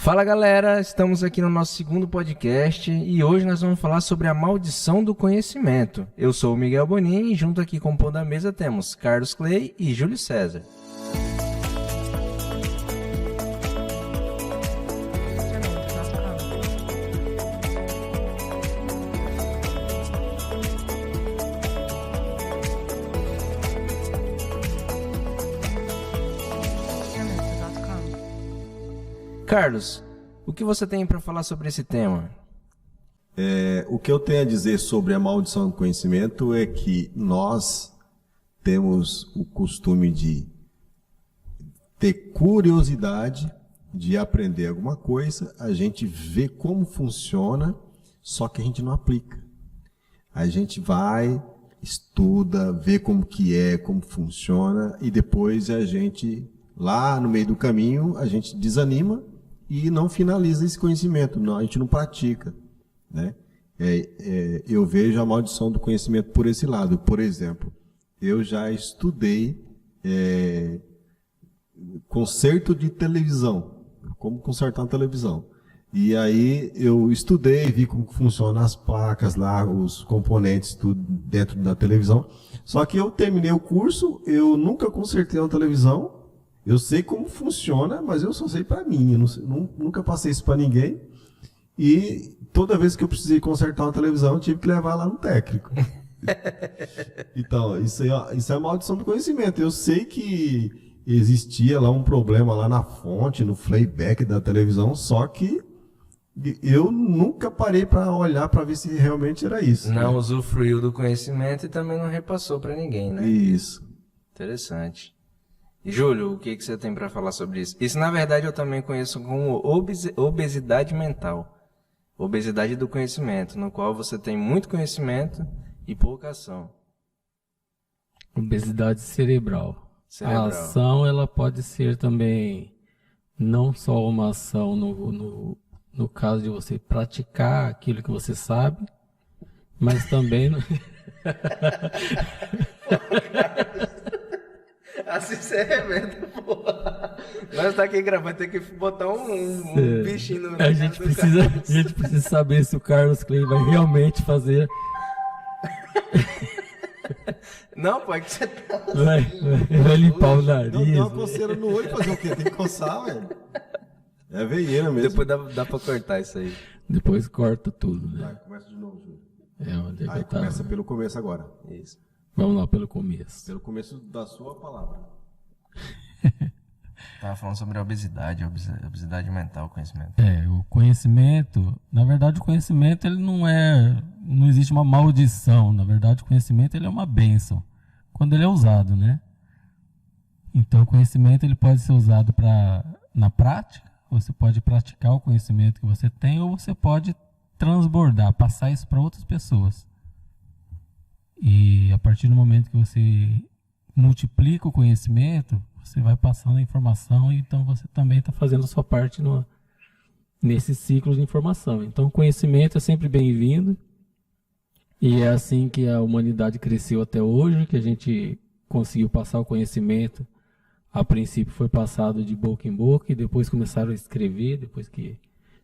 Fala galera, estamos aqui no nosso segundo podcast e hoje nós vamos falar sobre a maldição do conhecimento. Eu sou o Miguel Bonin e junto aqui com o Pão da Mesa temos Carlos Clay e Júlio César. Carlos, o que você tem para falar sobre esse tema? O que eu tenho a dizer sobre a maldição do conhecimento é que nós temos o costume de ter curiosidade de aprender alguma coisa, a gente vê como funciona, só que a gente não aplica. A gente vai, estuda, vê como que é, como funciona, e depois a gente, lá no meio do caminho, a gente desanima e não finaliza esse conhecimento, não, a gente não pratica, né? Eu vejo a maldição do conhecimento por esse lado. Por exemplo, eu já estudei conserto de televisão, como consertar uma televisão. E aí eu estudei, vi como funcionam as placas lá, os componentes, tudo dentro da televisão. Só que eu terminei o curso, eu nunca consertei uma televisão. Eu sei como funciona, mas eu só sei para mim. Eu nunca passei isso para ninguém. E toda vez que eu precisei consertar uma televisão, eu tive que levar lá no técnico. Então, isso é a maldição do conhecimento. Eu sei que existia lá um problema lá na fonte, no playback da televisão, só que eu nunca parei para olhar para ver se realmente era isso. Não usufruiu do conhecimento e também não repassou para ninguém, né? Isso. Interessante. Júlio, o que você tem para falar sobre isso? Isso, na verdade, eu também conheço como obesidade mental. Obesidade do conhecimento, no qual você tem muito conhecimento e pouca ação. Obesidade cerebral. A ação, ela pode ser também não só uma ação no caso de você praticar aquilo que você sabe, mas também... Assim você arrebenta, porra. Nós tá aqui gravando, tem que botar um bichinho no... A gente precisa saber se o Carlos Clay vai realmente fazer... Não, pô, é que você tá... Vai limpar o nariz. Não, dá uma coceira no olho, fazer o quê? Tem que coçar, velho. É veieira mesmo. Depois dá pra cortar isso aí. Depois corta tudo, né? Vai, começa de novo, Júlio. Onde é que Aí começa pelo começo agora. Isso. Vamos lá, pelo começo. Pelo começo da sua palavra. Tava falando sobre a obesidade mental, conhecimento. O conhecimento, na verdade o conhecimento ele não existe uma maldição, na verdade o conhecimento ele é uma bênção, quando ele é usado, né? Então o conhecimento ele pode ser usado na prática, você pode praticar o conhecimento que você tem ou você pode transbordar, passar isso para outras pessoas. E a partir do momento que você multiplica o conhecimento, você vai passando a informação e então você também está fazendo a sua parte nesse ciclo de informação. Então o conhecimento é sempre bem-vindo e é assim que a humanidade cresceu até hoje, que a gente conseguiu passar o conhecimento. A princípio foi passado de boca em boca e depois começaram a escrever, depois que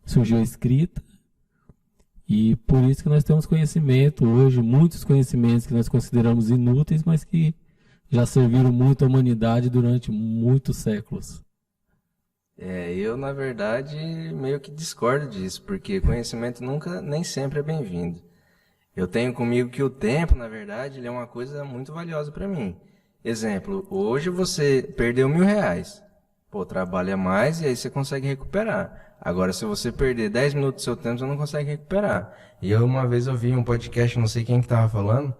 surgiu a escrita. E por isso que nós temos conhecimento hoje, muitos conhecimentos que nós consideramos inúteis, mas que já serviram muito à humanidade durante muitos séculos. Eu na verdade meio que discordo disso, porque conhecimento nem sempre é bem-vindo. Eu tenho comigo que o tempo, na verdade, ele é uma coisa muito valiosa para mim. Exemplo, hoje você perdeu R$1.000. Pô, trabalha mais e aí você consegue recuperar. Agora, se você perder 10 minutos do seu tempo, você não consegue recuperar. E uma vez eu vi um podcast, não sei quem que estava falando,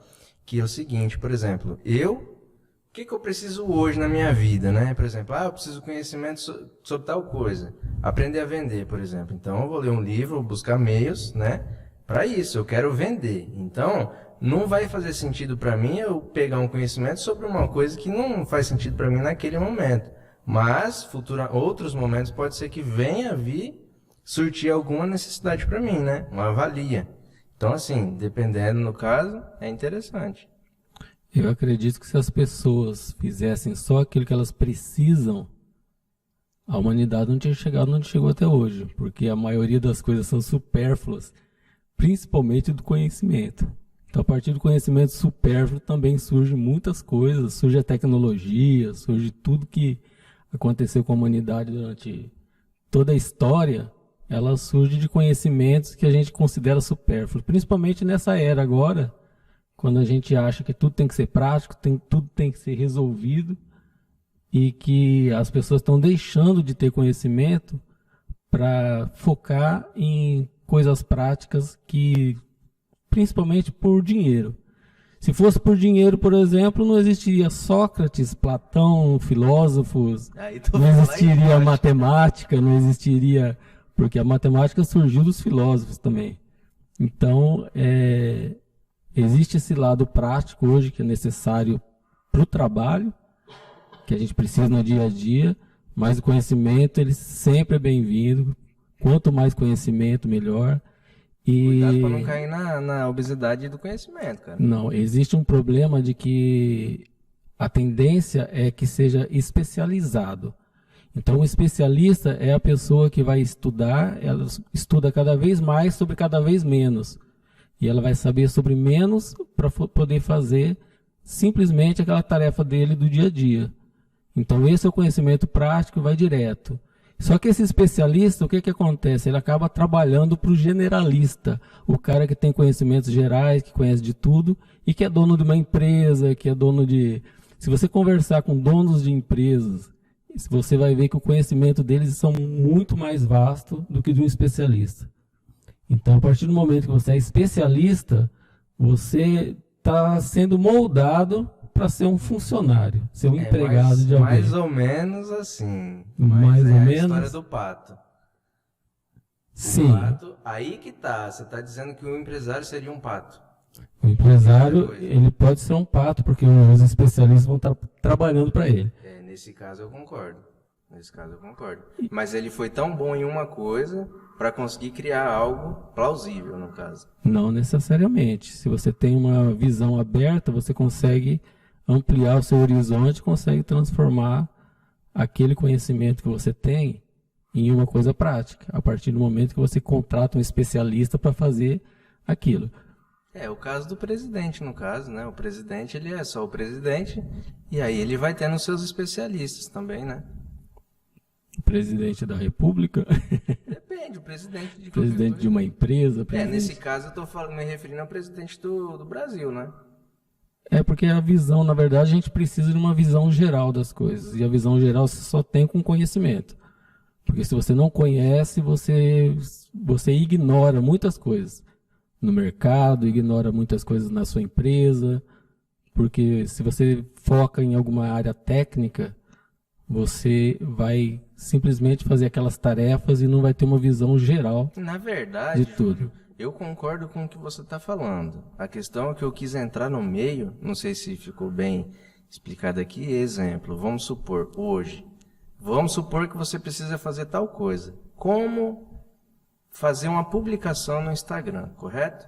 que é o seguinte, por exemplo, o que eu preciso hoje na minha vida, né? Por exemplo, eu preciso de conhecimento sobre tal coisa. Aprender a vender, por exemplo. Então, eu vou ler um livro, vou buscar meios, né? Para isso, eu quero vender. Então, não vai fazer sentido para mim eu pegar um conhecimento sobre uma coisa que não faz sentido para mim naquele momento. Mas, outros momentos pode ser que venha vir surtir alguma necessidade para mim, né? Uma valia. Então, assim, dependendo no caso, é interessante. Eu acredito que se as pessoas fizessem só aquilo que elas precisam, a humanidade não tinha chegado onde chegou até hoje, porque a maioria das coisas são supérfluas, principalmente do conhecimento. Então, a partir do conhecimento supérfluo também surgem muitas coisas, surge a tecnologia, surge tudo que aconteceu com a humanidade durante toda a história, ela surge de conhecimentos que a gente considera supérfluos, principalmente nessa era agora, quando a gente acha que tudo tem que ser prático, tudo tem que ser resolvido, e que as pessoas estão deixando de ter conhecimento para focar em coisas práticas, que principalmente por dinheiro. Se fosse por dinheiro, por exemplo, não existiria Sócrates, Platão, filósofos, não existiria matemática, não existiria... Porque a matemática surgiu dos filósofos também. Então, existe esse lado prático hoje que é necessário para o trabalho, que a gente precisa no dia a dia, mas o conhecimento ele sempre é bem-vindo. Quanto mais conhecimento, melhor. Cuidado para não cair na obesidade do conhecimento, cara. Não, existe um problema de que a tendência é que seja especializado. Então, o especialista é a pessoa que vai estudar, ela estuda cada vez mais sobre cada vez menos. E ela vai saber sobre menos para poder fazer simplesmente aquela tarefa dele do dia a dia. Então, esse é o conhecimento prático, vai direto. Só que esse especialista, o que acontece? Ele acaba trabalhando para o generalista, o cara que tem conhecimentos gerais, que conhece de tudo e que é dono de uma empresa, que é dono de... Se você conversar com donos de empresas, você vai ver que o conhecimento deles são muito mais vasto do que de um especialista. Então, a partir do momento que você é especialista, você está sendo moldado para ser um funcionário, ser um empregado de alguém. Mais ou menos assim. Mais ou a menos. História do pato. Sim. Pato, aí que tá. Você está dizendo que o empresário seria um pato. O empresário, ele pode ser um pato, porque os especialistas vão estar trabalhando para ele. Nesse caso eu concordo. Mas ele foi tão bom em uma coisa para conseguir criar algo plausível, no caso. Não necessariamente. Se você tem uma visão aberta, você consegue ampliar o seu horizonte, consegue transformar aquele conhecimento que você tem em uma coisa prática, a partir do momento que você contrata um especialista para fazer aquilo. O caso do presidente, no caso, né? O presidente, ele é só o presidente, e aí ele vai tendo seus especialistas também, né? O presidente da República? Depende, o presidente de presidente de uma empresa? Nesse caso eu estou me referindo ao presidente do Brasil, né? Porque a visão, na verdade, a gente precisa de uma visão geral das coisas, e a visão geral você só tem com conhecimento. Porque se você não conhece, você ignora muitas coisas no mercado, ignora muitas coisas na sua empresa, porque se você foca em alguma área técnica, você vai simplesmente fazer aquelas tarefas e não vai ter uma visão geral. Na verdade, de tudo. Júlio, eu concordo com o que você está falando. A questão é que eu quis entrar no meio, não sei se ficou bem explicado aqui, exemplo, vamos supor que você precisa fazer tal coisa. Como fazer uma publicação no Instagram, correto?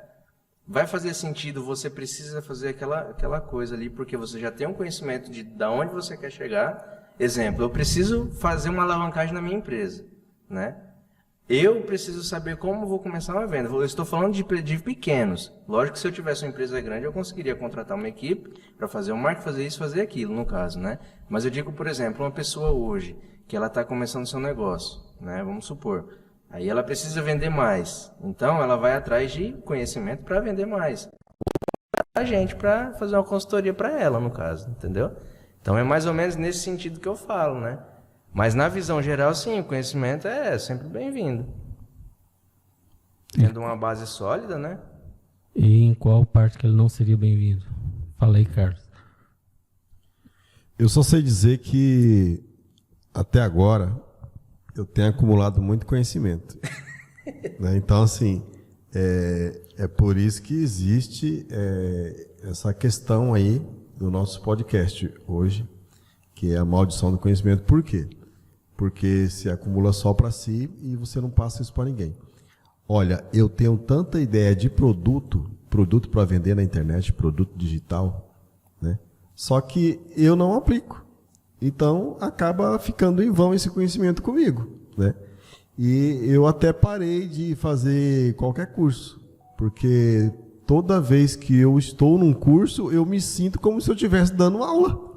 Vai fazer sentido, você precisa fazer aquela coisa ali, porque você já tem um conhecimento de onde você quer chegar. Exemplo, eu preciso fazer uma alavancagem na minha empresa, né? Eu preciso saber como vou começar uma venda. Eu estou falando de pequenos. Lógico que se eu tivesse uma empresa grande, eu conseguiria contratar uma equipe para fazer o marketing, fazer isso, fazer aquilo, no caso, né? Mas eu digo, por exemplo, uma pessoa hoje, que ela está começando seu negócio, né? Vamos supor. Aí ela precisa vender mais. Então, ela vai atrás de conhecimento para vender mais. A gente para fazer uma consultoria para ela, no caso, entendeu? Então, é mais ou menos nesse sentido que eu falo, né? Mas na visão geral, sim, o conhecimento é sempre bem-vindo. Tendo uma base sólida, né? E em qual parte que ele não seria bem-vindo? Fala aí, Carlos. Eu só sei dizer que, até agora, eu tenho acumulado muito conhecimento. Né? Então, assim, é por isso que existe essa questão aí do nosso podcast hoje, que é a maldição do conhecimento. Por quê? Porque se acumula só para si e você não passa isso para ninguém. Olha, eu tenho tanta ideia de produto para vender na internet, produto digital, né? Só que eu não aplico. Então, acaba ficando em vão esse conhecimento comigo, né? E eu até parei de fazer qualquer curso, porque toda vez que eu estou num curso, eu me sinto como se eu estivesse dando aula.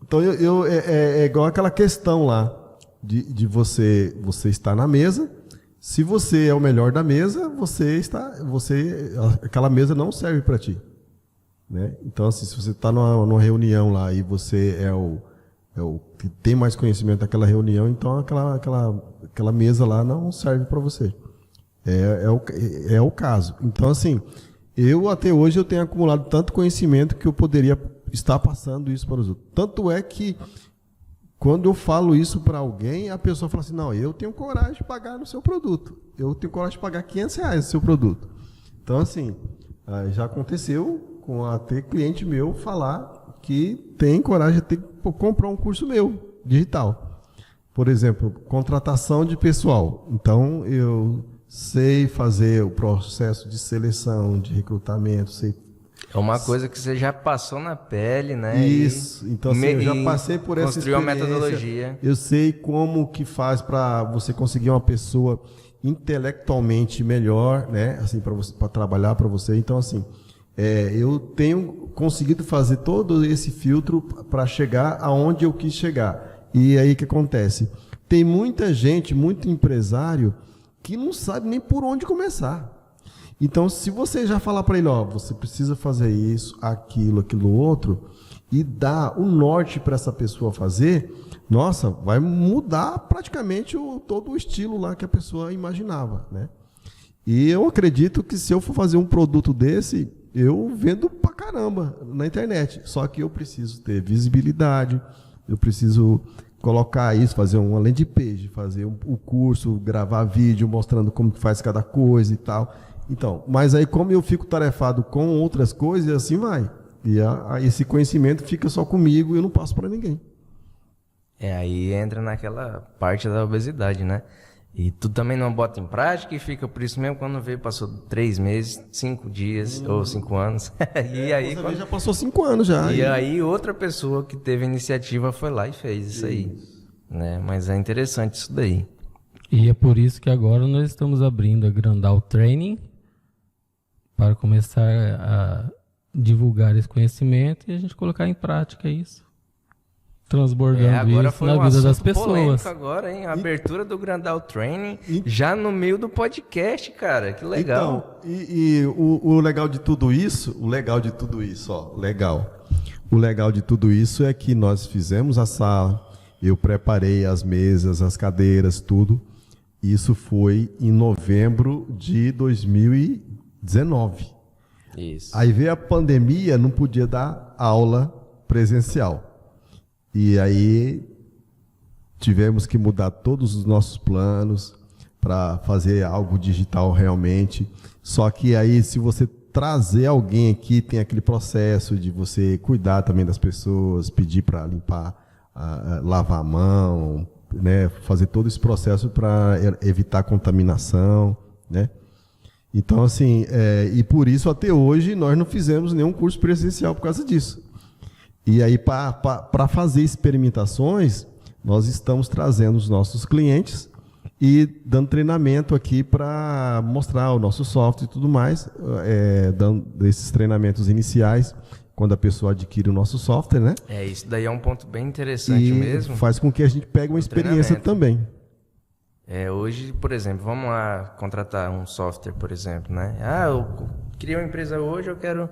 Então, é igual aquela questão lá de você estar na mesa. Se você é o melhor da mesa, aquela mesa não serve para ti, né? Então, assim, se você está numa reunião lá e você é o que tem mais conhecimento daquela reunião, então aquela mesa lá não serve para você. É o caso. Então, assim, até hoje eu tenho acumulado tanto conhecimento que eu poderia estar passando isso para os outros. Tanto é que quando eu falo isso para alguém, a pessoa fala assim, não, eu tenho coragem de pagar no seu produto. Eu tenho coragem de pagar R$500 no seu produto. Então, assim, já aconteceu com até cliente meu falar que tem coragem de comprar um curso meu, digital. Por exemplo, contratação de pessoal. Então, eu sei fazer o processo de seleção, de recrutamento, É uma coisa que você já passou na pele, né? Isso. Então, assim, eu já passei por essa experiência. Construiu a metodologia. Eu sei como que faz para você conseguir uma pessoa intelectualmente melhor, né? Assim, para trabalhar para você. Então, assim, eu tenho conseguido fazer todo esse filtro para chegar aonde eu quis chegar. E aí o que acontece? Tem muita gente, muito empresário, que não sabe nem por onde começar. Então, se você já falar para ele, você precisa fazer isso, aquilo outro, e dar o norte para essa pessoa fazer, nossa, vai mudar praticamente todo o estilo lá que a pessoa imaginava, né? E eu acredito que se eu for fazer um produto desse, eu vendo pra caramba na internet. Só que eu preciso ter visibilidade, eu preciso colocar isso, fazer uma landing page, fazer o curso, gravar vídeo mostrando como que faz cada coisa e tal. Então, mas aí como eu fico tarefado com outras coisas, assim vai. E esse conhecimento fica só comigo e eu não passo para ninguém. Aí entra naquela parte da obesidade, né? E tu também não bota em prática e fica por isso mesmo quando veio, passou 3 meses, 5 dias ou 5 anos. E aí já passou 5 anos já. E aí outra pessoa que teve a iniciativa foi lá e fez isso aí. Né? Mas é interessante isso daí. E é por isso que agora nós estamos abrindo a Grandal Training para começar a divulgar esse conhecimento e a gente colocar em prática isso. Transbordando isso na vida das pessoas. Agora, hein? A abertura do Grandal Training já no meio do podcast, cara. Que legal. Então, o legal de tudo isso, o legal de tudo isso é que nós fizemos a sala, eu preparei as mesas, as cadeiras, tudo. Isso foi em novembro de 2019. Isso. Aí veio a pandemia, não podia dar aula presencial. E aí tivemos que mudar todos os nossos planos para fazer algo digital realmente. Só que aí, se você trazer alguém aqui, tem aquele processo de você cuidar também das pessoas, pedir para limpar, lavar a mão, né? Fazer todo esse processo para evitar contaminação, né? Então, assim, e por isso até hoje nós não fizemos nenhum curso presencial por causa disso. E aí, para fazer experimentações, nós estamos trazendo os nossos clientes e dando treinamento aqui para mostrar o nosso software e tudo mais, dando esses treinamentos iniciais, quando a pessoa adquire o nosso software, né? Isso daí é um ponto bem interessante mesmo. Faz com que a gente pegue uma experiência também. Hoje, por exemplo, vamos lá contratar um software, por exemplo, né? Eu criei uma empresa hoje, eu quero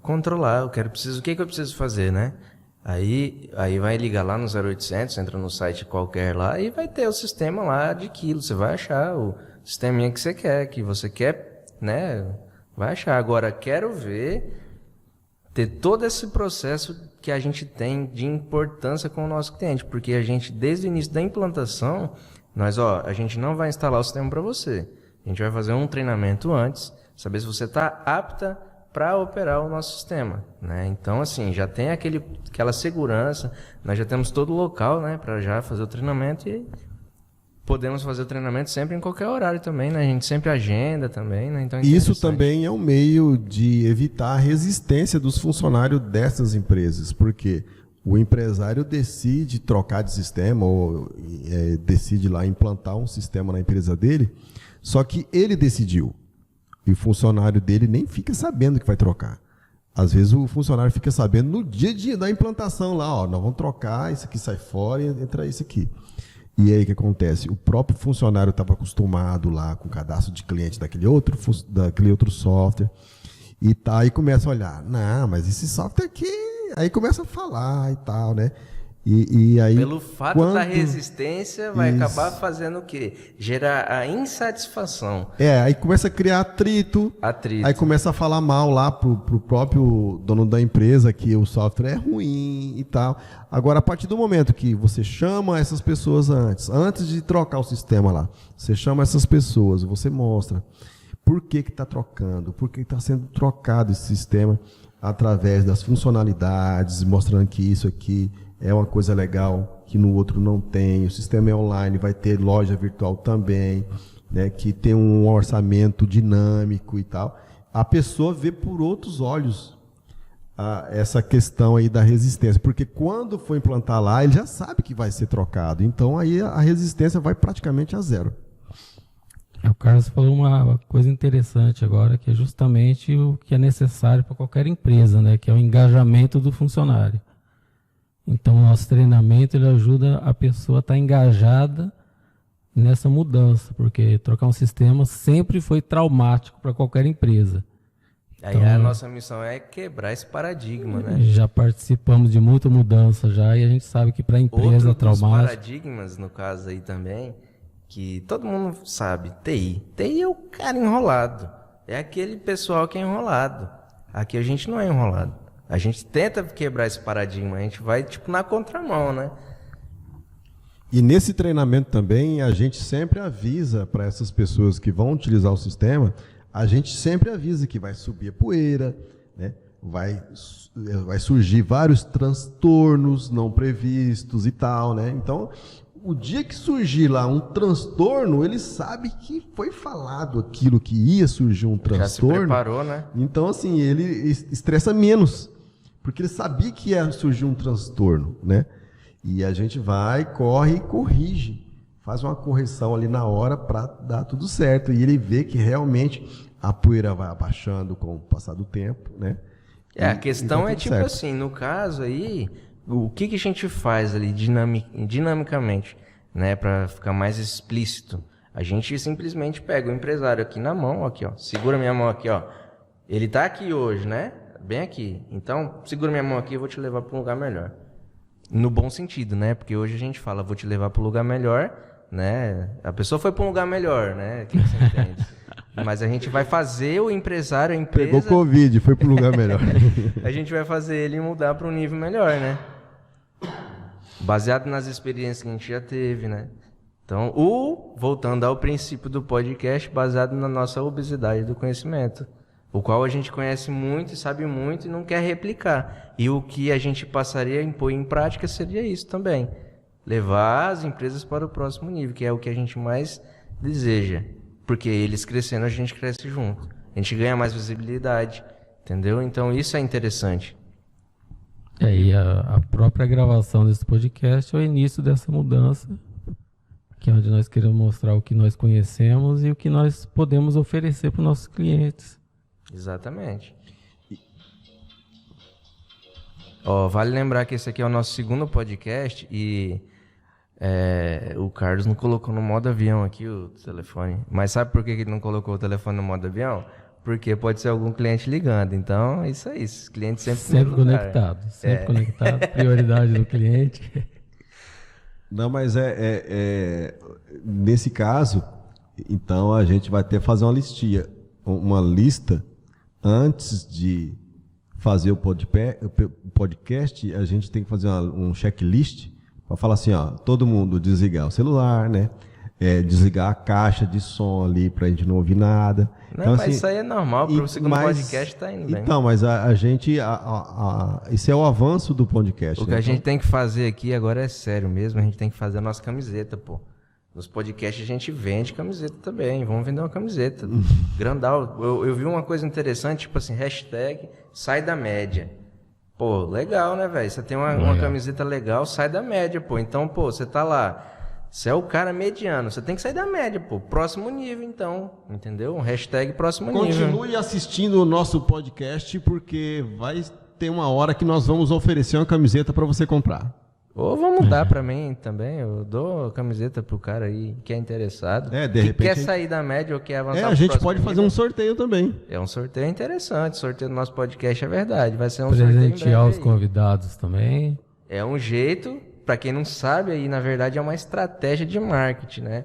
controlar, o que que eu preciso fazer, né? Aí vai ligar lá no 0800, entra no site qualquer lá e vai ter o sistema lá de quilo, você vai achar o sisteminha que você quer, né? Vai achar. Agora, quero ver ter todo esse processo que a gente tem de importância com o nosso cliente, porque a gente, desde o início da implantação, a gente não vai instalar o sistema para você. A gente vai fazer um treinamento antes, saber se você está apta para operar o nosso sistema, né? Então, assim, já tem aquela segurança, nós já temos todo o local, né, para já fazer o treinamento e podemos fazer o treinamento sempre em qualquer horário também, né? A gente sempre agenda também, né? Então, isso também é um meio de evitar a resistência dos funcionários dessas empresas, porque O empresário decide trocar de sistema ou decide lá implantar um sistema na empresa dele, só que ele decidiu. E o funcionário dele nem fica sabendo que vai trocar. Às vezes o funcionário fica sabendo no dia da implantação lá, ó, nós vamos trocar, isso aqui sai fora e entra isso aqui. E aí o que acontece? O próprio funcionário estava acostumado lá com o cadastro de cliente daquele outro software, e tá, e começa a olhar, não, mas esse software aqui, aí começa a falar e tal, né? E aí, pelo fato da resistência, vai acabar fazendo o quê? Gerar a insatisfação. Aí começa a criar atrito. Aí começa a falar mal lá pro próprio dono da empresa que o software é ruim e tal. Agora, a partir do momento que você chama essas pessoas antes de trocar o sistema lá, você chama essas pessoas, você mostra por que está trocando, por que está sendo trocado esse sistema através das funcionalidades, mostrando que isso aqui é uma coisa legal que no outro não tem. O sistema é online, vai ter loja virtual também, né, que tem um orçamento dinâmico e tal. A pessoa vê por outros olhos essa questão aí da resistência, porque quando for implantar lá, ele já sabe que vai ser trocado. Então aí a resistência vai praticamente a zero. O Carlos falou uma coisa interessante agora, que é justamente o que é necessário para qualquer empresa, né, que é o engajamento do funcionário. Então, o nosso treinamento ele ajuda a pessoa a estar engajada nessa mudança, porque trocar um sistema sempre foi traumático para qualquer empresa. Aí então, a nossa missão é quebrar esse paradigma, né? Já participamos de muita mudança já, e a gente sabe que para a empresa é traumático. Outro dos paradigmas, no caso aí também, que todo mundo sabe, TI. TI é o cara enrolado. É aquele pessoal que é enrolado. Aqui a gente não é enrolado. A gente tenta quebrar esse paradigma, a gente vai tipo na contramão, né? E nesse treinamento também, a gente sempre avisa para essas pessoas que vão utilizar o sistema, a gente sempre avisa que vai subir a poeira, né? Vai surgir vários transtornos não previstos e tal, né? Então, o dia que surgir lá um transtorno, ele sabe que foi falado aquilo que ia surgir um transtorno. Já se preparou, né? Então, assim, ele estressa menos, porque ele sabia que ia surgir um transtorno, né? E a gente vai, corre e corrige. Faz uma correção ali na hora para dar tudo certo. E ele vê que realmente a poeira vai abaixando com o passar do tempo, né? A questão é tipo certo. Assim, no caso aí, o que a gente faz ali dinamicamente, né? Para ficar mais explícito. A gente simplesmente pega o empresário aqui na mão, aqui, ó. Segura minha mão aqui, ó. Ele tá aqui hoje, né? Bem aqui. Então, segura minha mão aqui, eu vou te levar para um lugar melhor. No bom sentido, né? Porque hoje a gente fala, vou te levar para um lugar melhor, né? A pessoa foi para um lugar melhor, né? Quem você entende? Mas a gente vai fazer o empresário, a empresa... Pegou Covid, foi para um lugar melhor. A gente vai fazer ele mudar para um nível melhor, né? Baseado nas experiências que a gente já teve, né? Então, voltando ao princípio do podcast, baseado na nossa obesidade do conhecimento, o qual a gente conhece muito e sabe muito e não quer replicar. E o que a gente passaria a impor em prática seria isso também. Levar as empresas para o próximo nível, que é o que a gente mais deseja. Porque eles crescendo, a gente cresce junto. A gente ganha mais visibilidade, entendeu? Então isso é interessante. E a própria gravação desse podcast é o início dessa mudança, que é onde nós queremos mostrar o que nós conhecemos e o que nós podemos oferecer para os nossos clientes. Exatamente. Vale lembrar que esse aqui é o nosso segundo podcast e o Carlos não colocou no modo avião aqui o telefone. Mas sabe por que ele não colocou o telefone no modo avião? Porque pode ser algum cliente ligando. Então, é isso aí. Os clientes sempre conectado. Sempre conectado. Prioridade do cliente. Não, mas nesse caso, então a gente vai ter que fazer uma lista antes de fazer o podcast. A gente tem que fazer um checklist para falar assim, ó, todo mundo desligar o celular, né? Desligar a caixa de som ali para a gente não ouvir nada. Não, então, mas assim, isso aí é normal, para o segundo podcast tá indo bem. Então, mas a gente, esse é o avanço do podcast. O que a gente tem que fazer aqui agora é sério mesmo, a gente tem que fazer a nossa camiseta, pô. Nos podcasts a gente vende camiseta também, vamos vender uma camiseta. Grandal. Eu vi uma coisa interessante, tipo assim, hashtag sai da média. Pô, legal, né, velho? Você tem uma camiseta legal, sai da média, pô. Então, pô, você tá lá. Você é o cara mediano, você tem que sair da média, pô. Próximo nível, então. Entendeu? Hashtag próximo nível. Continue assistindo o nosso podcast, porque vai ter uma hora que nós vamos oferecer uma camiseta para você comprar. Ou vamos dar pra mim também. Eu dou a camiseta pro cara aí que é interessado. De que repente. quer sair da média ou quer avançar pro A gente próximo pode fazer nível. um sorteio também. É um sorteio interessante. Sorteio do nosso podcast é verdade. Vai ser um sorteio em Presentear breve os aí. convidados também. É um jeito, pra quem não sabe, aí na verdade é uma estratégia de marketing, né?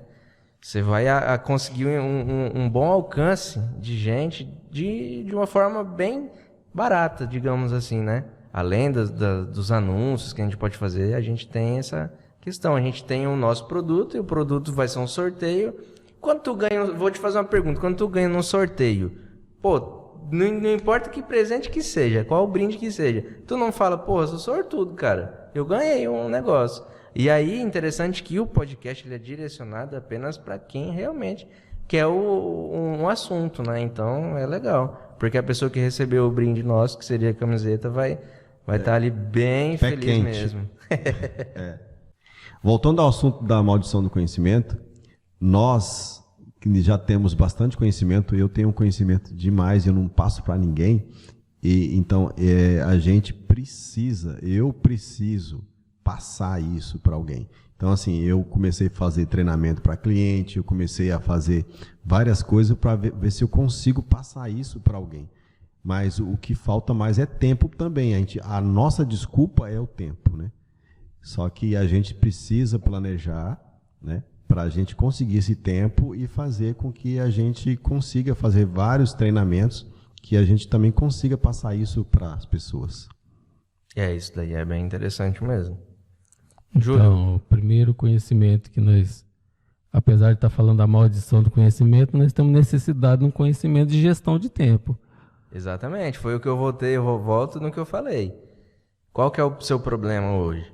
Você vai a conseguir um bom alcance de gente de uma forma bem barata, digamos assim, né? Além dos anúncios que a gente pode fazer, a gente tem essa questão. A gente tem o nosso produto e o produto vai ser um sorteio. Quando tu ganha, vou te fazer uma pergunta, quando tu ganha num sorteio, pô, não importa que presente que seja, qual o brinde que seja, tu não fala, pô, eu sou sortudo, cara, eu ganhei um negócio. E aí, interessante que o podcast ele é direcionado apenas para quem realmente quer um assunto, né? Então, é legal. Porque a pessoa que recebeu o brinde nosso, que seria a camiseta, vai estar ali bem Pé feliz quente. mesmo. Voltando ao assunto da maldição do conhecimento, nós que já temos bastante conhecimento, eu tenho conhecimento demais, eu não passo para ninguém, e então a gente precisa, eu preciso passar isso para alguém. Então, assim, eu comecei a fazer treinamento para cliente, eu comecei a fazer várias coisas para ver se eu consigo passar isso para alguém. Mas o que falta mais é tempo também. A nossa desculpa é o tempo, né? Só que a gente precisa planejar, né, para a gente conseguir esse tempo e fazer com que a gente consiga fazer vários treinamentos, que a gente também consiga passar isso para as pessoas. Isso daí é bem interessante mesmo. Júlio. Então, o primeiro conhecimento que nós, apesar de estar falando da maldição do conhecimento, nós temos necessidade de um conhecimento de gestão de tempo. Exatamente, foi o que eu volto no que eu falei. Qual que é o seu problema hoje?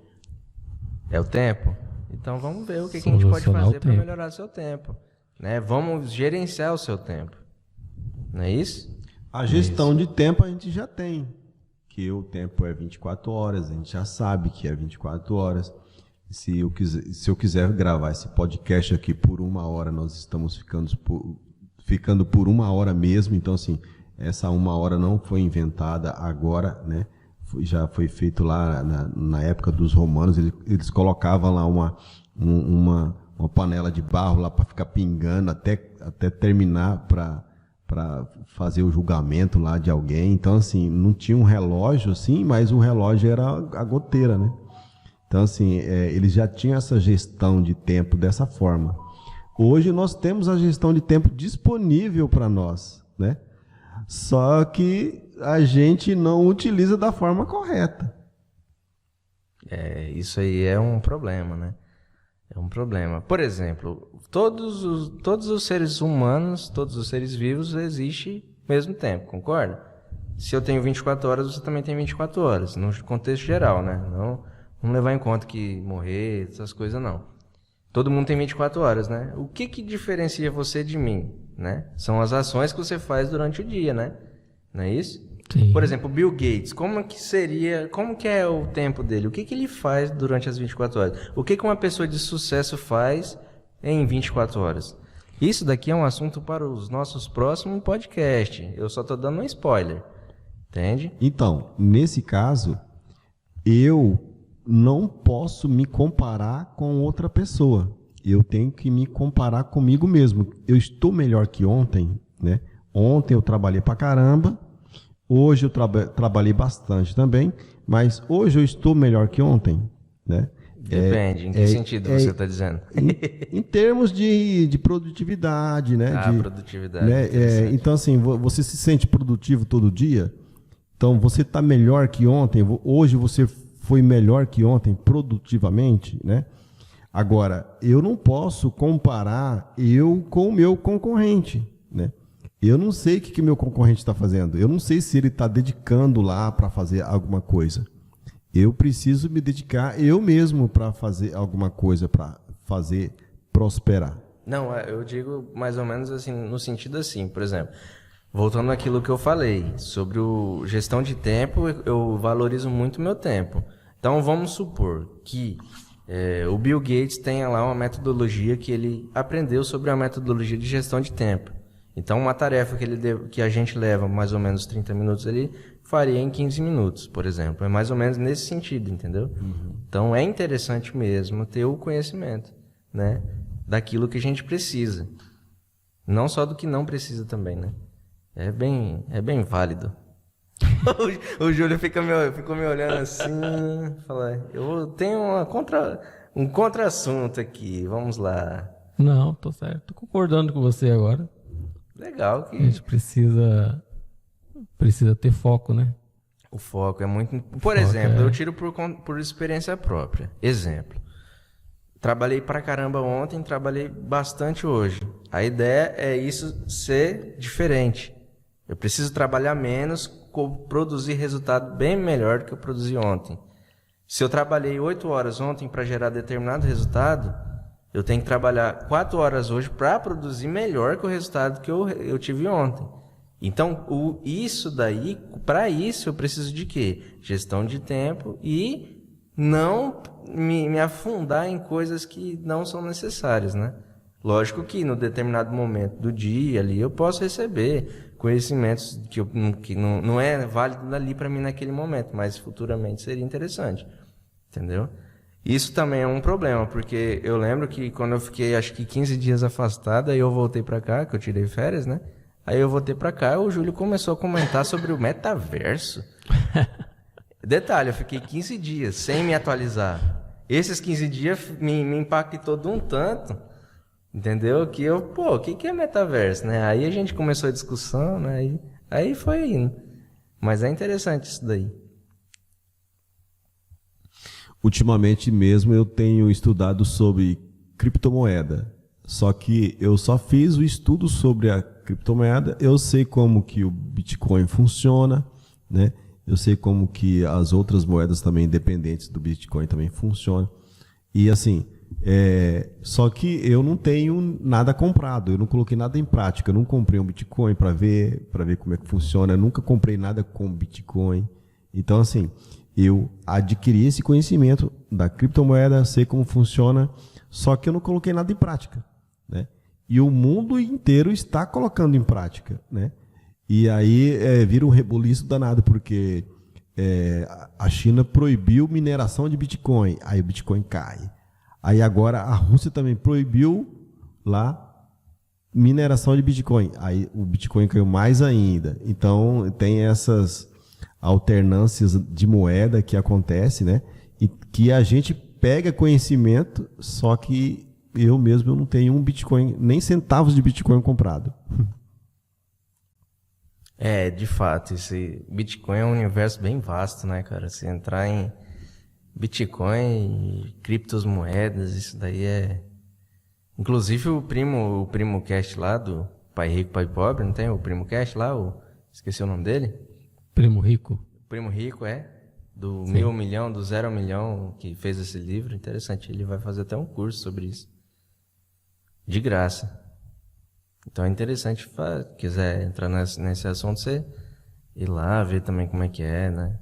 É o tempo? Então vamos ver o que a gente pode Solucionar fazer o para tempo. melhorar o seu tempo. Né? Vamos gerenciar o seu tempo. Não é isso? A gestão de tempo a gente já tem, que o tempo é 24 horas, a gente já sabe que é 24 horas. Se eu quiser gravar esse podcast aqui por 1 hora, nós estamos ficando por 1 hora mesmo. Então, assim, essa 1 hora não foi inventada agora, né? Já foi feito lá na época dos romanos. Eles colocavam lá uma panela de barro lá para ficar pingando até terminar para fazer o julgamento lá de alguém. Então, assim, não tinha um relógio, assim, mas o relógio era a goteira, né? Então, assim, eles já tinham essa gestão de tempo dessa forma. Hoje nós temos a gestão de tempo disponível para nós, né? Só que a gente não utiliza da forma correta. Isso aí é um problema, né? É um problema. Por exemplo, todos os seres humanos, todos os seres vivos existem ao mesmo tempo, concorda? Se eu tenho 24 horas, você também tem 24 horas, no contexto geral, né? Não, vamos levar em conta que morrer, essas coisas não. Todo mundo tem 24 horas, né? O que diferencia você de mim, né? São as ações que você faz durante o dia, né? Não é isso? Sim. Por exemplo, Bill Gates, como que é o tempo dele? O que ele faz durante as 24 horas? O que uma pessoa de sucesso faz em 24 horas? Isso daqui é um assunto para os nossos próximos podcasts. Eu só estou dando um spoiler. Entende? Então, nesse caso, eu não posso me comparar com outra pessoa. Eu tenho que me comparar comigo mesmo. Eu estou melhor que ontem, né? Ontem eu trabalhei pra caramba. Hoje eu trabalhei bastante também, mas hoje eu estou melhor que ontem, né? Depende, em que sentido você está dizendo? Em termos de produtividade, né? Produtividade. Né? Então, assim, você se sente produtivo todo dia? Então, você está melhor que ontem? Hoje você foi melhor que ontem produtivamente, né? Agora, eu não posso comparar eu com o meu concorrente, né? Eu não sei o que meu concorrente está fazendo. Eu não sei se ele está dedicando lá para fazer alguma coisa. Eu preciso me dedicar eu mesmo para fazer alguma coisa, para fazer prosperar. Não, eu digo mais ou menos assim, no sentido assim, por exemplo, voltando àquilo que eu falei, sobre o gestão de tempo, eu valorizo muito o meu tempo. Então, vamos supor que o Bill Gates tenha lá uma metodologia que ele aprendeu sobre a metodologia de gestão de tempo. Então, uma tarefa que a gente leva mais ou menos 30 minutos ali, faria em 15 minutos, por exemplo. É mais ou menos nesse sentido, entendeu? Então, é interessante mesmo ter o conhecimento, né, daquilo que a gente precisa. Não só do que não precisa também, né? É bem válido. O Júlio ficou me olhando assim, fala, eu tenho um contra-assunto aqui, vamos lá. Não, tô certo. Tô concordando com você agora. Legal A que gente precisa ter foco, né? o foco é muito... Por exemplo, eu tiro por experiência própria. Exemplo. Trabalhei pra caramba ontem, trabalhei bastante hoje. A ideia é isso ser diferente. Eu preciso trabalhar menos, produzir resultado bem melhor do que eu produzi ontem. Se eu trabalhei 8 horas ontem para gerar determinado resultado, eu tenho que trabalhar 4 horas hoje para produzir melhor que o resultado que eu tive ontem. Então, isso daí, para isso eu preciso de quê? Gestão de tempo e não me afundar em coisas que não são necessárias, né? Lógico que no determinado momento do dia ali eu posso receber conhecimentos que não é válido ali para mim naquele momento, mas futuramente seria interessante, entendeu? Isso também é um problema, porque eu lembro que quando eu fiquei acho que 15 dias afastado, aí eu voltei para cá, que eu tirei férias, né? Aí eu voltei para cá e o Júlio começou a comentar sobre o metaverso. Detalhe, eu fiquei 15 dias sem me atualizar. Esses 15 dias me impactou de um tanto, entendeu? Que o que é metaverso, né? Aí a gente começou a discussão, né? Aí foi indo. Mas é interessante isso daí. Ultimamente mesmo eu tenho estudado sobre criptomoeda. Só que eu só fiz o estudo sobre a criptomoeda. Eu sei como que o Bitcoin funciona, né? Eu sei como que as outras moedas também independentes do Bitcoin também funcionam. E assim, só que eu não tenho nada comprado, eu não coloquei nada em prática. Eu não comprei um Bitcoin para ver como é que funciona. Eu nunca comprei nada com Bitcoin. Então assim, eu adquiri esse conhecimento da criptomoeda, sei como funciona, só que eu não coloquei nada em prática, né? E o mundo inteiro está colocando em prática, né? E aí vira um rebuliço danado, porque a China proibiu mineração de Bitcoin, aí o Bitcoin cai. Aí agora a Rússia também proibiu lá mineração de Bitcoin, aí o Bitcoin caiu mais ainda. Então tem essas alternâncias de moeda que acontece, né? E que a gente pega conhecimento, só que eu mesmo não tenho um Bitcoin, nem centavos de Bitcoin comprado. De fato, esse Bitcoin é um universo bem vasto, né, cara? Se entrar em Bitcoin, criptomoedas, isso daí é... Inclusive o primo cast lá do Pai Rico, Pai Pobre, não tem o primo cast lá? Esqueci o nome dele? Primo Rico? Primo Rico, do Sim. 1.000 ao milhão, do 0 ao milhão, que fez esse livro. Interessante, ele vai fazer até um curso sobre isso. De graça. Então é interessante, se quiser entrar nesse assunto, você ir lá, ver também como é que é, né?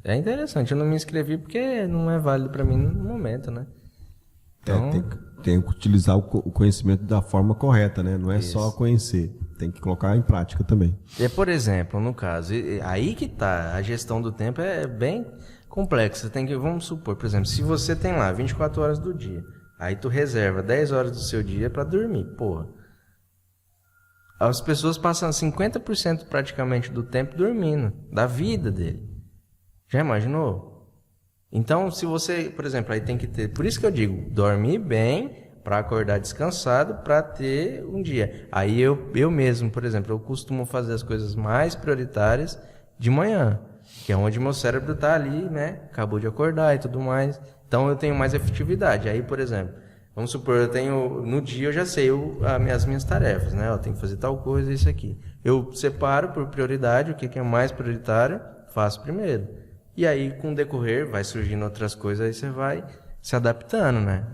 É interessante, eu não me inscrevi porque não é válido para mim no momento, né? Então, Tem que utilizar o conhecimento da forma correta, né? Não é Isso. só conhecer, tem que colocar em prática também. por exemplo, no caso, aí que tá, a gestão do tempo é bem complexa. Vamos supor, por exemplo, se você tem lá 24 horas do dia, aí tu reserva 10 horas do seu dia para dormir, porra. As pessoas passam 50% praticamente do tempo dormindo, da vida dele. Já imaginou? Então, se você, por exemplo, aí tem que ter... Por isso que eu digo, dormir bem para acordar descansado, para ter um dia. Aí eu mesmo, por exemplo, eu costumo fazer as coisas mais prioritárias de manhã, que é onde meu cérebro está ali, né? Acabou de acordar e tudo mais. Então, eu tenho mais efetividade. Aí, por exemplo... Vamos supor, no dia eu já sei as minhas tarefas, né? Eu tenho que fazer tal coisa, isso aqui. Eu separo por prioridade, o que é mais prioritário, faço primeiro. E aí, com o decorrer, vai surgindo outras coisas, aí você vai se adaptando, né?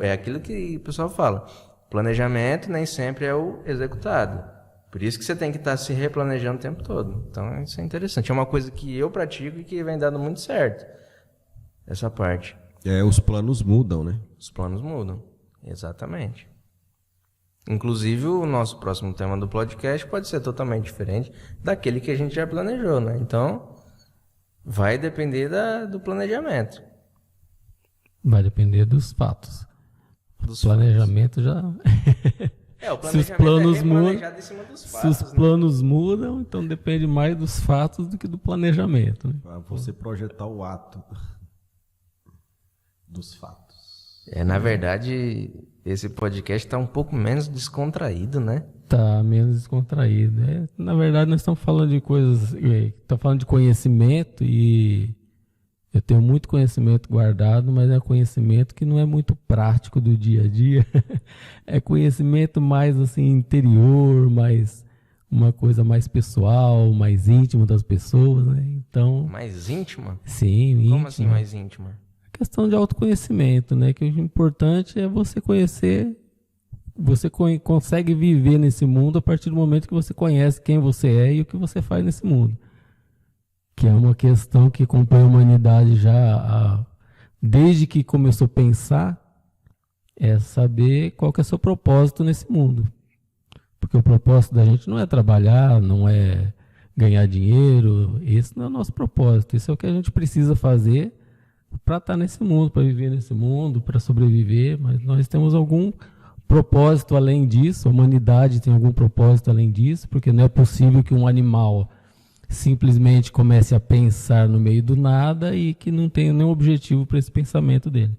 É aquilo que o pessoal fala. Planejamento nem sempre é o executado. Por isso que você tem que estar se replanejando o tempo todo. Então, isso é interessante. É uma coisa que eu pratico e que vem dando muito certo. Essa parte. Os planos mudam, né? Os planos mudam. Exatamente. Inclusive, o nosso próximo tema do podcast pode ser totalmente diferente daquele que a gente já planejou, né? Então, vai depender do planejamento. Vai depender dos fatos. Dos Planejamento já... o planejamento Se os planos é mudam, planejado em cima dos fatos, se os planos mudam, então depende mais dos fatos do que do planejamento. Né? Para você projetar o ato dos fatos. Na verdade, esse podcast está um pouco menos descontraído, né? Tá menos descontraído. Na verdade, nós estamos falando de coisas... Estamos falando de conhecimento e... Eu tenho muito conhecimento guardado, mas é conhecimento que não é muito prático do dia a dia. É conhecimento mais assim interior, mais uma coisa mais pessoal, mais íntimo das pessoas, né? Então, Mais íntima? sim, Como íntimo. assim mais íntima? A questão de autoconhecimento, né? Que o importante é você conhecer, você consegue viver nesse mundo a partir do momento que você conhece quem você é e o que você faz nesse mundo. Que é uma questão que acompanha a humanidade já desde que começou a pensar, é saber qual que é o seu propósito nesse mundo. Porque o propósito da gente não é trabalhar, não é ganhar dinheiro, esse não é o nosso propósito. Isso é o que a gente precisa fazer para estar nesse mundo, para viver nesse mundo, para sobreviver, mas nós temos algum propósito além disso, a humanidade tem algum propósito além disso, porque não é possível que um animal simplesmente comece a pensar no meio do nada e que não tenha nenhum objetivo para esse pensamento dele.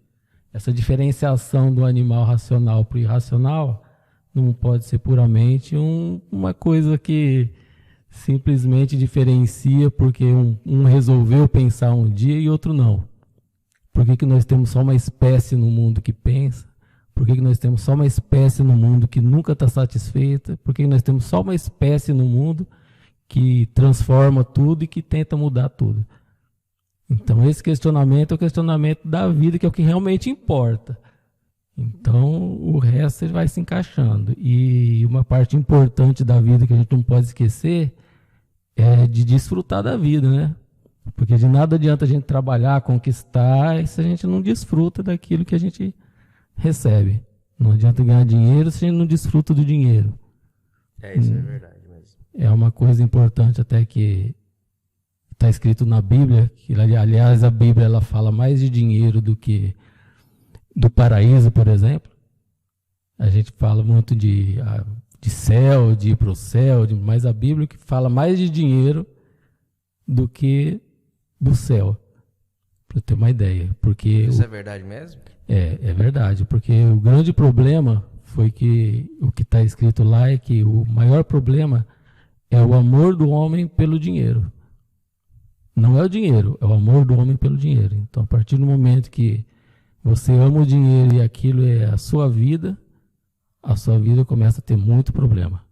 Essa diferenciação do animal racional para o irracional não pode ser puramente uma coisa que simplesmente diferencia porque um resolveu pensar um dia e outro não. Por que nós temos só uma espécie no mundo que pensa? Por que nós temos só uma espécie no mundo que nunca está satisfeita? Por que nós temos só uma espécie no mundo que transforma tudo e que tenta mudar tudo? Então esse questionamento é o questionamento da vida, que é o que realmente importa. Então o resto vai se encaixando. E uma parte importante da vida que a gente não pode esquecer é de desfrutar da vida, né? Porque de nada adianta a gente trabalhar, conquistar, se a gente não desfruta daquilo que a gente recebe. Não adianta ganhar dinheiro se a gente não desfruta do dinheiro. Isso é verdade mesmo. É uma coisa importante até que está escrito na Bíblia, que aliás a Bíblia ela fala mais de dinheiro do que do paraíso, por exemplo. A gente fala muito de céu, de ir para o céu, mas a Bíblia que fala mais de dinheiro do que do céu, para ter uma ideia. Porque Isso é verdade mesmo? É verdade, porque o grande problema foi que o que está escrito lá é que o maior problema é o amor do homem pelo dinheiro. Não é o dinheiro, é o amor do homem pelo dinheiro. Então, a partir do momento que você ama o dinheiro e aquilo é a sua vida começa a ter muito problema.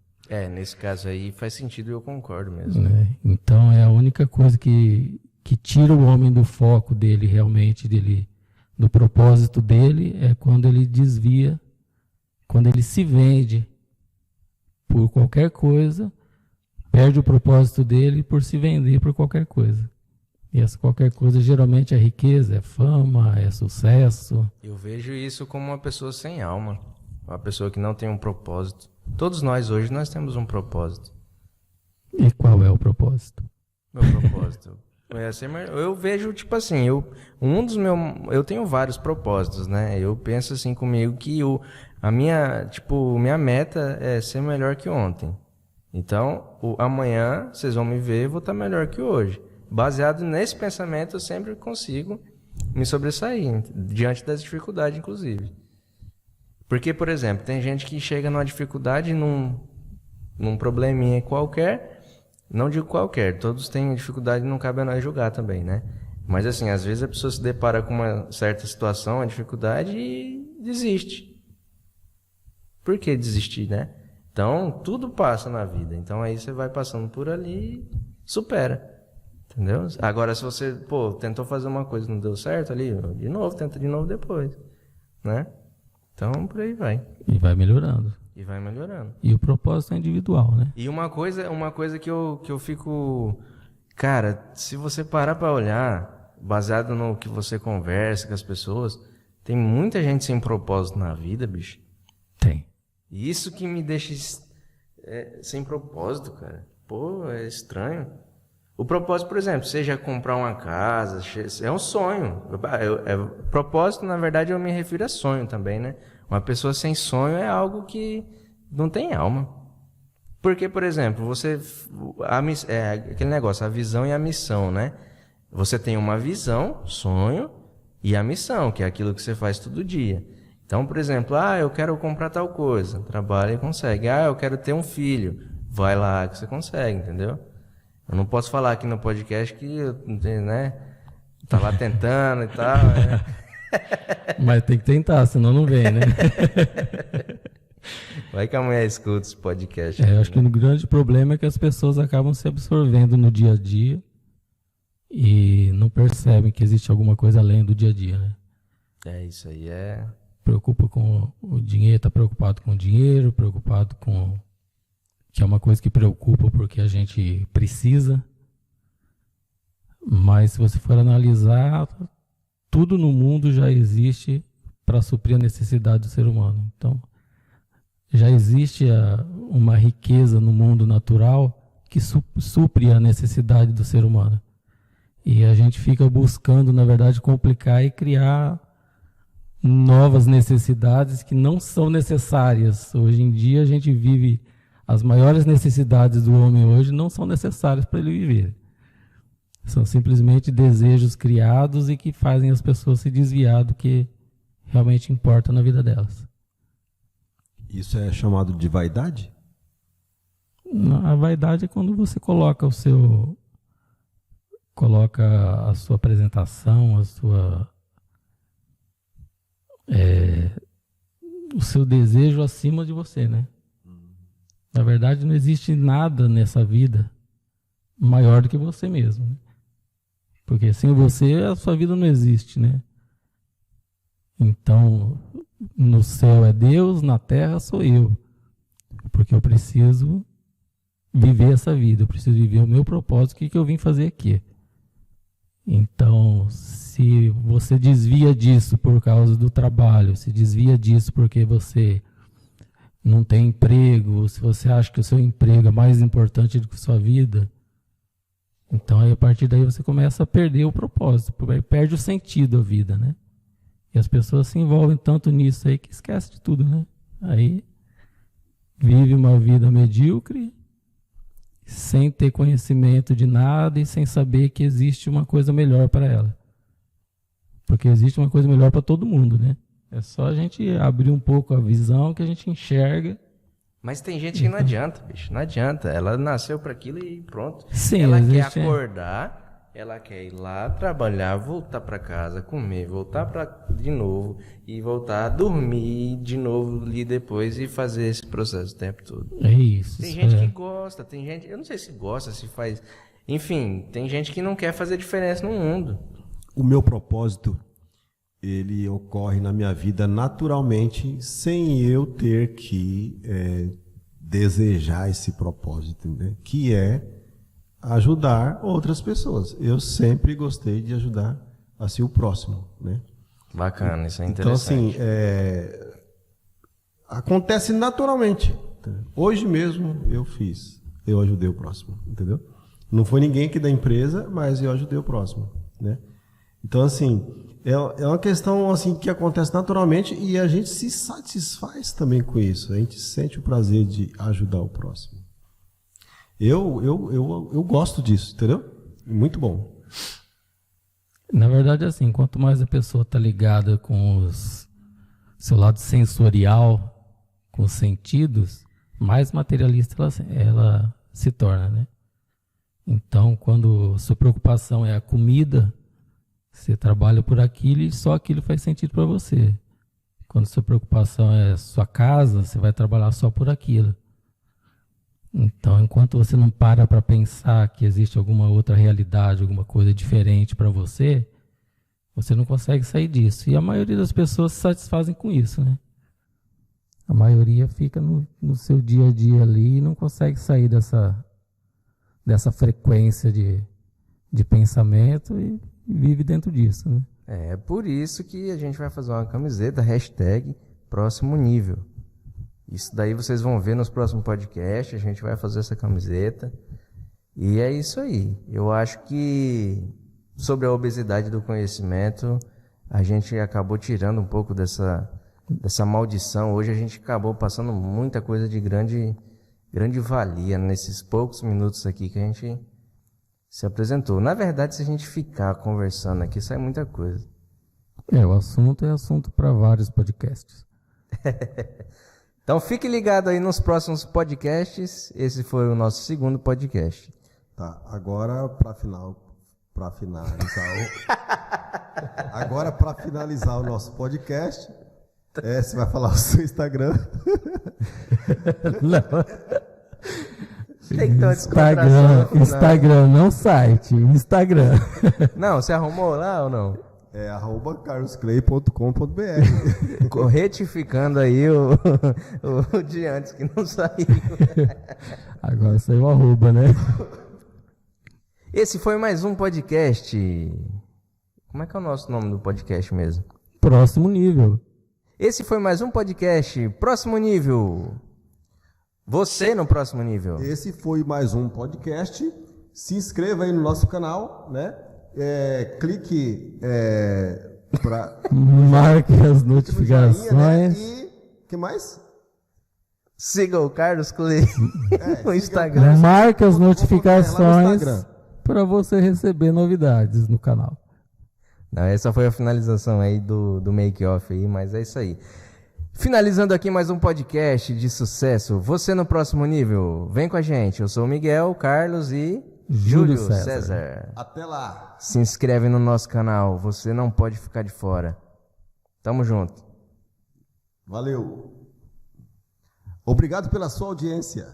Nesse caso aí faz sentido e eu concordo mesmo. Então, é a única coisa que tira o homem do foco dele, realmente, do propósito dele, é quando ele desvia, quando ele se vende por qualquer coisa, perde o propósito dele por se vender por qualquer coisa. E essa qualquer coisa geralmente é riqueza, é fama, é sucesso. Eu vejo isso como uma pessoa sem alma, uma pessoa que não tem um propósito. Todos nós hoje nós temos um propósito. E qual é o propósito? Meu propósito eu vejo tipo assim, eu tenho vários propósitos, né? Eu penso assim comigo que minha meta é ser melhor que ontem. Então, amanhã vocês vão me ver, eu vou estar melhor que hoje. Baseado nesse pensamento, eu sempre consigo me sobressair diante das dificuldades, inclusive. Porque, por exemplo, tem gente que chega numa dificuldade, num probleminha qualquer. Não digo qualquer, todos têm dificuldade e não cabe a nós julgar também, né? Mas assim, às vezes a pessoa se depara com uma certa situação, uma dificuldade e desiste. Por que desistir, né? Então, tudo passa na vida. Então aí você vai passando por ali e supera. Entendeu? Agora, se você, tentou fazer uma coisa e não deu certo ali, de novo, tenta de novo depois, né? Então, por aí vai. E vai melhorando. E vai melhorando. E o propósito é individual, né? E uma coisa que eu fico... Cara, se você parar pra olhar, baseado no que você conversa com as pessoas, tem muita gente sem propósito na vida, bicho. Tem. E isso que me deixa sem propósito, cara. Pô, é estranho. O propósito, por exemplo, seja comprar uma casa, é um sonho. Propósito, na verdade, eu me refiro a sonho também, né? Uma pessoa sem sonho é algo que não tem alma. Porque, por exemplo, aquele negócio, a visão e a missão, né? Você tem uma visão, sonho, e a missão, que é aquilo que você faz todo dia. Então, por exemplo, eu quero comprar tal coisa, trabalha e consegue. Eu quero ter um filho, vai lá que você consegue, entendeu? Eu não posso falar aqui no podcast que, né, tá lá tentando e tal, né? Mas tem que tentar, senão não vem, né? Vai que a mulher escuta esse podcast. Eu acho que o grande problema é que as pessoas acabam se absorvendo no dia a dia e não percebem que existe alguma coisa além do dia a dia, né? Isso aí Preocupa com o dinheiro, tá preocupado com o dinheiro, preocupado com... que é uma coisa que preocupa porque a gente precisa. Mas se você for analisar, tudo no mundo já existe para suprir a necessidade do ser humano. Então, já existe uma riqueza no mundo natural que supre a necessidade do ser humano. E a gente fica buscando, na verdade, complicar e criar novas necessidades que não são necessárias. Hoje em dia a gente vive... As maiores necessidades do homem hoje não são necessárias para ele viver. São simplesmente desejos criados e que fazem as pessoas se desviar do que realmente importa na vida delas. Isso é chamado de vaidade? A vaidade é quando você coloca a sua apresentação, o seu desejo acima de você, né? Na verdade, não existe nada nessa vida maior do que você mesmo, né? Porque sem você, a sua vida não existe, né? Então, no céu é Deus, na terra sou eu. Porque eu preciso viver essa vida, eu preciso viver o meu propósito, o que eu vim fazer aqui. Então, se você desvia disso por causa do trabalho, se desvia disso porque você não tem emprego, se você acha que o seu emprego é mais importante do que a sua vida, então aí, a partir daí você começa a perder o propósito, perde o sentido da vida, né? E as pessoas se envolvem tanto nisso aí que esquece de tudo, né? Aí vive uma vida medíocre, sem ter conhecimento de nada e sem saber que existe uma coisa melhor para ela. Porque existe uma coisa melhor para todo mundo, né? É só a gente abrir um pouco a visão que a gente enxerga. Mas tem gente que não adianta, bicho. Não adianta. Ela nasceu para aquilo e pronto. Sim, ela quer acordar, ela quer ir lá trabalhar, voltar para casa, comer, voltar de novo e voltar a dormir de novo ali depois e fazer esse processo o tempo todo. É isso. Tem gente que gosta, tem gente... Eu não sei se gosta, se faz... Enfim, tem gente que não quer fazer diferença no mundo. O meu propósito... ele ocorre na minha vida naturalmente, sem eu ter que desejar esse propósito, né? Que é ajudar outras pessoas. Eu sempre gostei de ajudar assim o próximo, né? Bacana, isso é interessante. Então, assim, acontece naturalmente. Hoje mesmo eu ajudei o próximo, entendeu? Não foi ninguém aqui da empresa, mas eu ajudei o próximo, né? Então, assim, é uma questão assim que acontece naturalmente e a gente se satisfaz também com isso. A gente sente o prazer de ajudar o próximo. Eu gosto disso, entendeu? Muito bom. Na verdade, assim, quanto mais a pessoa está ligada com seu lado sensorial, com os sentidos, mais materialista ela se torna, né? Então, quando sua preocupação é a comida, você trabalha por aquilo e só aquilo faz sentido para você. Quando sua preocupação é sua casa, você vai trabalhar só por aquilo. Então, enquanto você não para pensar que existe alguma outra realidade, alguma coisa diferente para você, você não consegue sair disso. E a maioria das pessoas se satisfazem com isso, né? A maioria fica no seu dia a dia ali e não consegue sair dessa frequência de pensamento e vive dentro disso, né? É por isso que a gente vai fazer uma camiseta, hashtag próximo nível. Isso daí vocês vão ver nos próximos podcasts, a gente vai fazer essa camiseta. E é isso aí. Eu acho que sobre a obesidade do conhecimento, a gente acabou tirando um pouco dessa maldição. Hoje a gente acabou passando muita coisa de grande valia nesses poucos minutos aqui que a gente se apresentou. Na verdade, se a gente ficar conversando aqui, sai muita coisa. O assunto é assunto para vários podcasts. Então fique ligado aí nos próximos podcasts. Esse foi o nosso segundo podcast. Tá, agora para finalizar o nosso podcast, você vai falar o seu Instagram. Não. Tem que ter uma descontração no final. Instagram, não site, Instagram. Não, você arrumou lá ou não? É @carlosclay.com.br. Retificando aí o de antes que não saiu. Agora saiu o arroba, né? Esse foi mais um podcast. Como é que é o nosso nome do podcast mesmo? Próximo nível. Esse foi mais um podcast. Próximo nível. Você no próximo nível. Esse foi mais um podcast. Se inscreva aí no nosso canal, né? Clique para marque as notificações. Joinha, né? E que mais? Siga o Carlos Clay no Instagram. Marque as notificações para você receber novidades no canal. Não, essa foi a finalização aí do make-off aí, mas é isso aí. Finalizando aqui mais um podcast de sucesso. Você no próximo nível. Vem com a gente. Eu sou o Miguel, Carlos e Júlio César. Até lá. Se inscreve no nosso canal. Você não pode ficar de fora. Tamo junto. Valeu. Obrigado pela sua audiência.